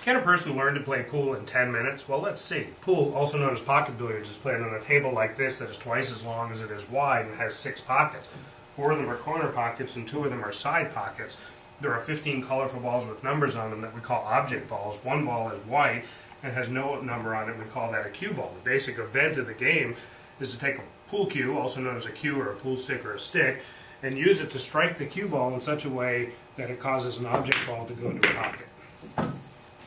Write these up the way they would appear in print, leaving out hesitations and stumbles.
Can a person learn to play pool in 10 minutes? Well, let's see. Pool, also known as pocket billiards, is played on a table like this that is twice as long as it is wide and has 6 pockets. 4 of them are corner pockets and 2 of them are side pockets. There are 15 colorful balls with numbers on them that we call object balls. One ball is white and has no number on it. We call that a cue ball. The basic event of the game is to take a pool cue, also known as a cue or a pool stick or a stick, and use it to strike the cue ball in such a way that it causes an object ball to go into a pocket.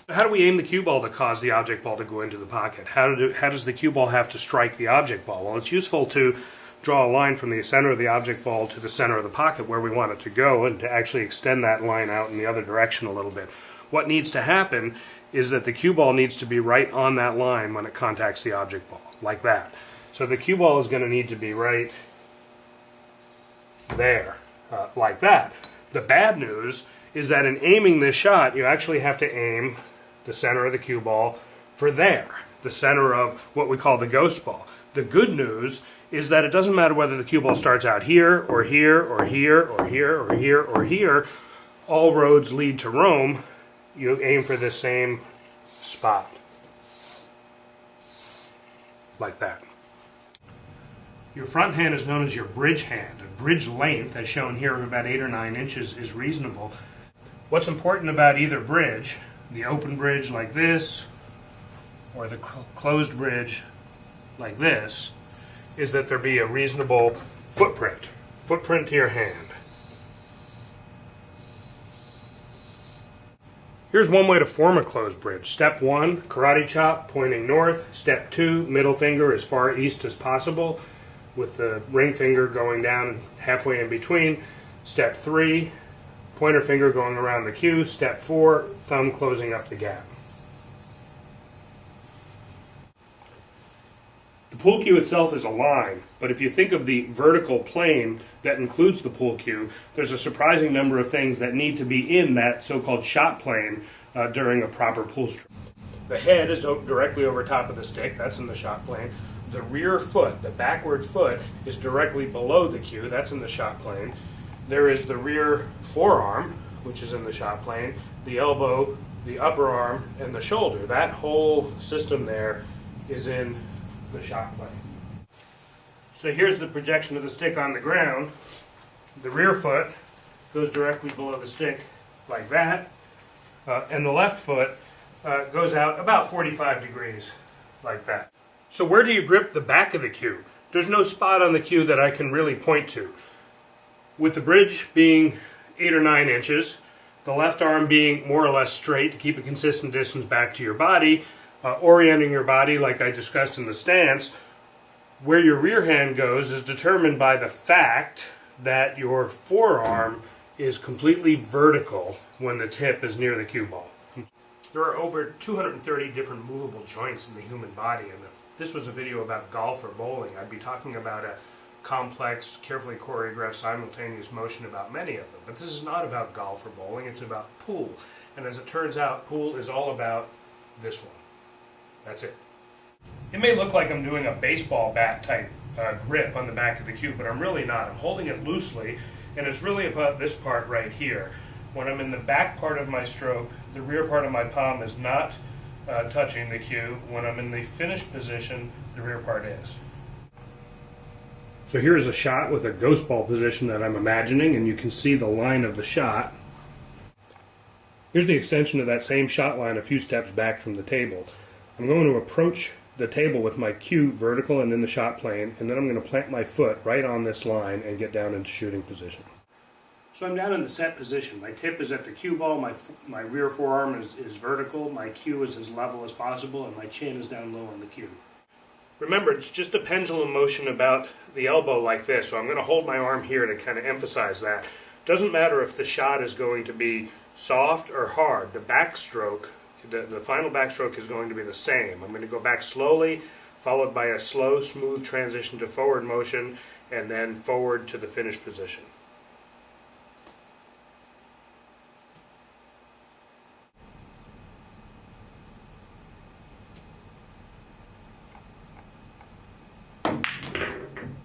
How do we aim the cue ball to cause the object ball to go into the pocket? How does the cue ball have to strike the object ball? Well, it's useful to draw a line from the center of the object ball to the center of the pocket where we want it to go, and to actually extend that line out in the other direction a little bit. What needs to happen is that the cue ball needs to be right on that line when it contacts the object ball, like that. So the cue ball is going to need to be right there, like that. The bad news is that in aiming this shot, you actually have to aim the center of the cue ball for there, the center of what we call the ghost ball. The good news is that it doesn't matter whether the cue ball starts out here, or here, or here, or here, or here, or here. All roads lead to Rome. You aim for the same spot, like that. Your front hand is known as your bridge hand. A bridge length, as shown here, of about 8 or 9 inches is reasonable. What's important about either bridge, the open bridge like this, or the closed bridge like this, is that there be a reasonable footprint to your hand. Here's one way to form a closed bridge. Step 1, karate chop, pointing north. Step 2, middle finger as far east as possible, with the ring finger going down halfway in between. Step 3, pointer finger going around the cue. Step 4, thumb closing up the gap. The pool cue itself is a line, but if you think of the vertical plane that includes the pool cue, there's a surprising number of things that need to be in that so-called shot plane during a proper pool stroke. The head is directly over top of the stick, that's in the shot plane. The rear foot, the backward foot, is directly below the cue, that's in the shot plane. There is the rear forearm, which is in the shot plane, the elbow, the upper arm, and the shoulder. That whole system there is in the shot plane. So here's the projection of the stick on the ground. The rear foot goes directly below the stick like that, and the left foot goes out about 45 degrees like that. So where do you grip the back of the cue? There's no spot on the cue that I can really point to. With the bridge being 8 or 9 inches, the left arm being more or less straight to keep a consistent distance back to your body, orienting your body like I discussed in the stance, where your rear hand goes is determined by the fact that your forearm is completely vertical when the tip is near the cue ball. There are over 230 different movable joints in the human body, and if this was a video about golf or bowling, I'd be talking about a complex, carefully choreographed, simultaneous motion about many of them. But this is not about golf or bowling, it's about pool. And as it turns out, pool is all about this one. That's it. It may look like I'm doing a baseball bat type grip on the back of the cue, but I'm really not. I'm holding it loosely, and it's really about this part right here. When I'm in the back part of my stroke, the rear part of my palm is not touching the cue. When I'm in the finished position, the rear part is. So here's a shot with a ghost ball position that I'm imagining, and you can see the line of the shot. Here's the extension of that same shot line a few steps back from the table. I'm going to approach the table with my cue vertical and in the shot plane, and then I'm going to plant my foot right on this line and get down into shooting position. So I'm down in the set position. My tip is at the cue ball, my rear forearm is vertical, my cue is as level as possible, and my chin is down low on the cue. Remember, it's just a pendulum motion about the elbow like this, so I'm going to hold my arm here to kind of emphasize that. Doesn't matter if the shot is going to be soft or hard. The backstroke, the final backstroke is going to be the same. I'm going to go back slowly, followed by a slow, smooth transition to forward motion, and then forward to the finished position.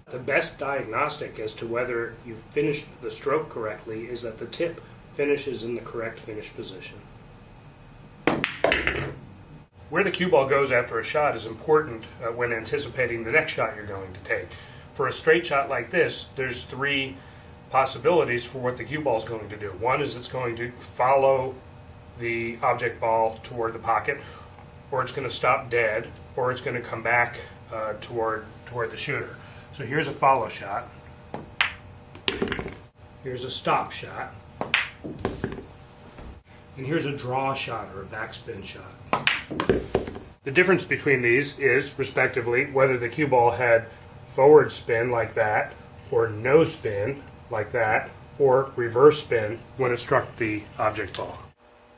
The best diagnostic as to whether you've finished the stroke correctly is that the tip finishes in the correct finish position. Where the cue ball goes after a shot is important when anticipating the next shot you're going to take. For a straight shot like this, there's three possibilities for what the cue ball is going to do. One is it's going to follow the object ball toward the pocket, or it's going to stop dead, or it's going to come back toward the shooter. So here's a follow shot. Here's a stop shot. And here's a draw shot or a backspin shot. The difference between these is, respectively, whether the cue ball had forward spin like that, or no spin like that, or reverse spin when it struck the object ball.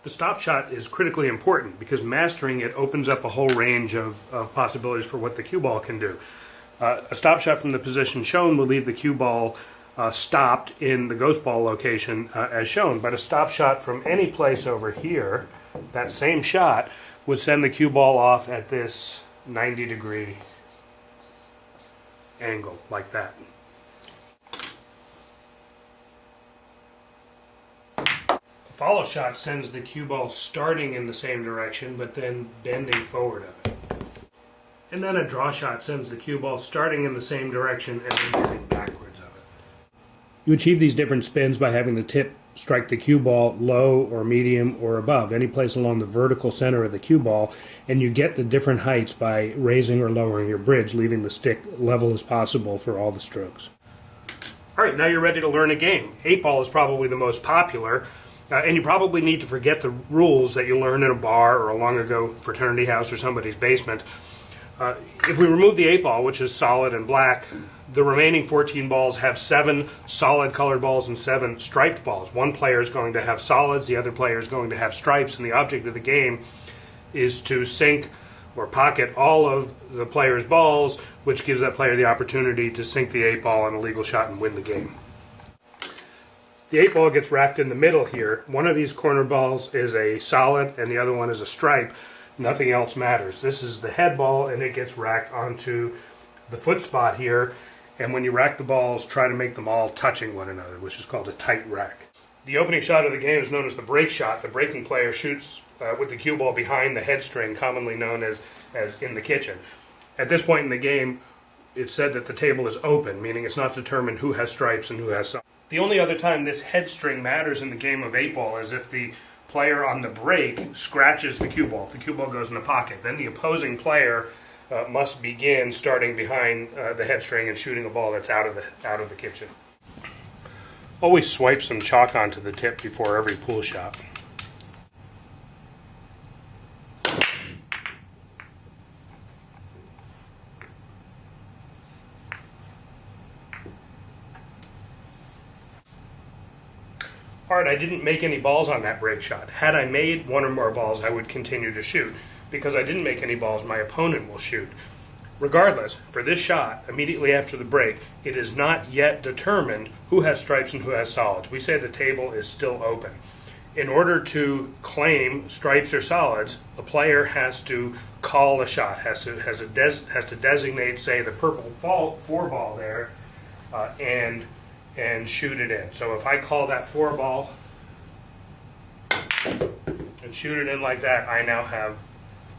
The stop shot is critically important because mastering it opens up a whole range of possibilities for what the cue ball can do. A stop shot from the position shown will leave the cue ball stopped in the ghost ball location as shown, but a stop shot from any place over here, that same shot, would send the cue ball off at this 90-degree angle, like that. A follow shot sends the cue ball starting in the same direction, but then bending forward of it. And then a draw shot sends the cue ball starting in the same direction and then bending backwards of it. You achieve these different spins by having the tip strike the cue ball low or medium or above, any place along the vertical center of the cue ball, and you get the different heights by raising or lowering your bridge, leaving the stick level as possible for all the strokes. All right, now you're ready to learn a game. 8-ball is probably the most popular, and you probably need to forget the rules that you learned in a bar or a long ago fraternity house or somebody's basement. If we remove the 8-ball, which is solid and black, the remaining 14 balls have 7 solid colored balls and 7 striped balls. One player is going to have solids, the other player is going to have stripes, and the object of the game is to sink or pocket all of the player's balls, which gives that player the opportunity to sink the 8-ball on a legal shot and win the game. The 8-ball gets racked in the middle here. One of these corner balls is a solid and the other one is a stripe. Nothing else matters. This is the head ball, and it gets racked onto the foot spot here. And when you rack the balls, try to make them all touching one another, which is called a tight rack. The opening shot of the game is known as the break shot. The breaking player shoots with the cue ball behind the head string, commonly known as in the kitchen. At this point in the game, it's said that the table is open, meaning it's not determined who has stripes and who has solids. The only other time this head string matters in the game of 8-ball is if the player on the break scratches the cue ball. If the cue ball goes in a pocket, then the opposing player must begin starting behind the head string and shooting a ball that's out of the kitchen. Always swipe some chalk onto the tip before every pool shot. All right, I didn't make any balls on that break shot. Had I made one or more balls, I would continue to shoot. Because I didn't make any balls, my opponent will shoot. Regardless, for this shot, immediately after the break, it is not yet determined who has stripes and who has solids. We say the table is still open. In order to claim stripes or solids, a player has to call a shot, has to designate, say, the purple 4-ball there, and shoot it in. So if I call that 4-ball and shoot it in like that, I now have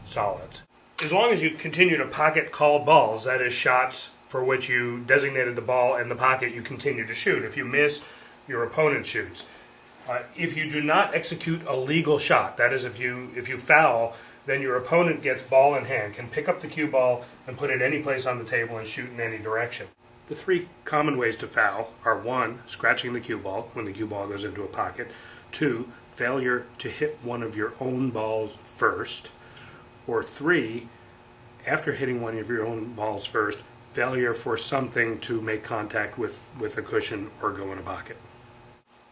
solids. As long as you continue to pocket called balls, that is shots for which you designated the ball and the pocket, you continue to shoot. If you miss, your opponent shoots. If you do not execute a legal shot, that is if you foul, then your opponent gets ball in hand, can pick up the cue ball and put it any place on the table and shoot in any direction. The 3 common ways to foul are 1, scratching the cue ball when the cue ball goes into a pocket, 2, failure to hit one of your own balls first, or 3, after hitting one of your own balls first, failure for something to make contact with a cushion or go in a pocket.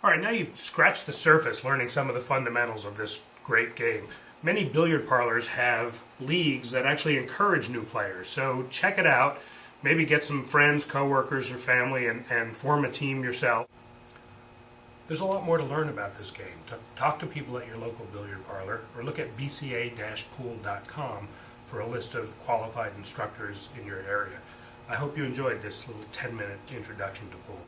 All right, now you've scratched the surface learning some of the fundamentals of this great game. Many billiard parlors have leagues that actually encourage new players, so check it out. Maybe get some friends, coworkers, or family and form a team yourself. There's a lot more to learn about this game. Talk to people at your local billiard parlor or look at bca-pool.com for a list of qualified instructors in your area. I hope you enjoyed this little 10-minute introduction to pool.